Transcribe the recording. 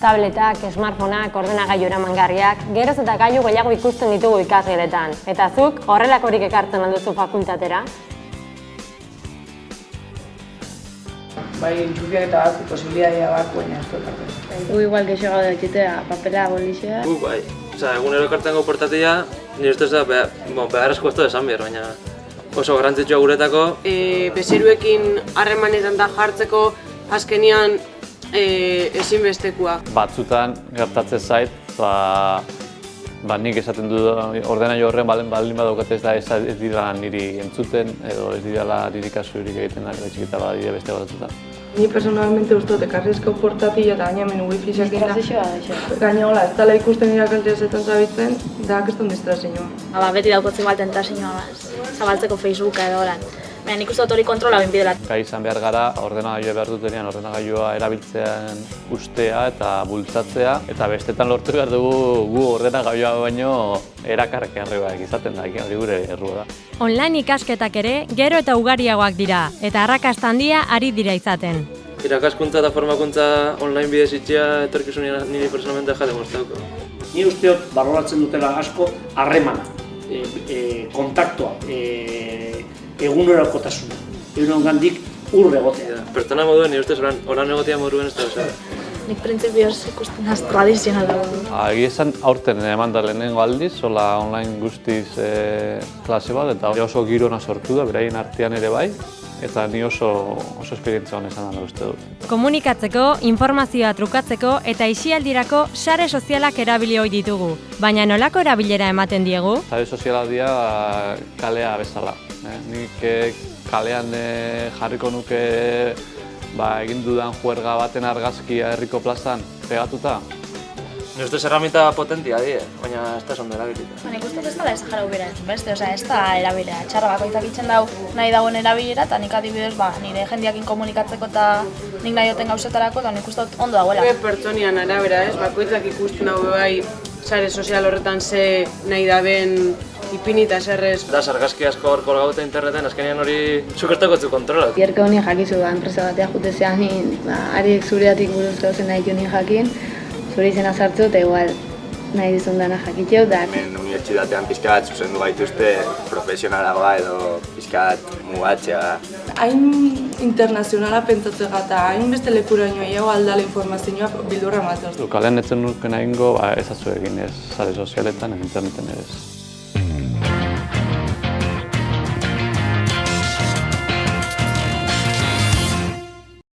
Tabletak, smartphoneak, ordenagailu eramangarriak, geroz eta gailu gehiago ikusten ditugu ikasgeletan. Eta zuk horrelakorik ekartzen alduzu fakultatera? Bai, entxufiak eta bat, posibilitatea bat, baina ez dut hartzen. Gu igual que xogau daitxetea, papela, bolixea. Bai, egunero ekartzen gau portatia, nire ustez da, beharrezko ez da esan behar, baina oso garrantzitsua guretako. Bezeruekin harremanetan da jartzeko azkenian ezinbestekoa. Batzutan gertatzen zait, nik esaten du ordenagailu horren baldin badaukate ez dira niri entzuten edo ez dira niri kasurik egiten da txikita badira beste batzutan. Ni personalmente uste dut ekarrizko portatila eta gaina menu wifi xakin da. Distrazioa. Gaina hola, ez dela ikusten irakasleazetan zabitzen, da keston distrazioa. Beti daukotzen bat tentazioa, zabaltzeko Facebooka edo holan. Baina nik uste dut hori kontrola benbidela. Gai izan behar gara, ordenagailua behar dutenean ordenagailua erabiltzean ustea eta bultzatzea. Eta bestetan lortu behar dugu gu ordenagailua baino erakargarriak izaten da, hori gure errua da. Online ikasketak ere gero eta ugariagoak dira, eta arrakasta handia ari dira izaten. Irakaskuntza eta formakuntza online bidez itxea etorkizunean niri personalmente jaten guztauko. Ni usteot baloratzen dutela asko harremana, kontaktua, egunerokotasuna. Egun gandik urre egotea. Pertsona moduen nire ustez oran egotea moduen ez da. Nik printzipioz ikusten az tradizionala. Egia esan aurten eman da lehenengo aldiz, hola online guztiz klase bat, eta oso girona sortu da, beraien artean ere bai, eta ni oso esperientzia hona esan da uste dut. Komunikatzeko, informazioa trukatzeko eta isialdirako sare sozialak erabili ohi ditugu. Baina nolako erabilera ematen diegu? Sare sozialak dira kalea bezala. Nik kalean jarriko nuke egin dudan juerga baten argazkia herriko plazan pegatuta. Nire ustez herramienta potentia die, baina ez da esan da erabilita. Nik uste ez dela ez jara ubera entzun beste, ez da erabilera. Txarra bakoitzak itzen dau nahi dagoen erabilera, eta nik adibidez nire jendeakin komunikatzeko eta nik nahi duten gauzetarako, eta nik uste ondo dagoela. Pertsonian arabera, bakoitzak ikusten dago bai sare sozial horretan ze nahi daben ipinita zerrez. Da, sargazki asko hor kolgauta interneten, azkenean hori zukertakotzu kontrolak. Bierka honi jakizu enpresa batea jutezean, hariek zureatik buruz gauzen nahi joni jakin, zure izena sartzu eta igual nahi dizun dana jakitxeu. Hemen unibertsitatean pixkat zuzendu gaituzte profesionalagoa edo pixkat mugatzea. Hain internazionala pentsatzea eta hain beste lekuraino iago aldala informazioa bildurra ematen. Kalean etzen nukena egingo ezazu egin ez sare sozialetan, interneten ere ez.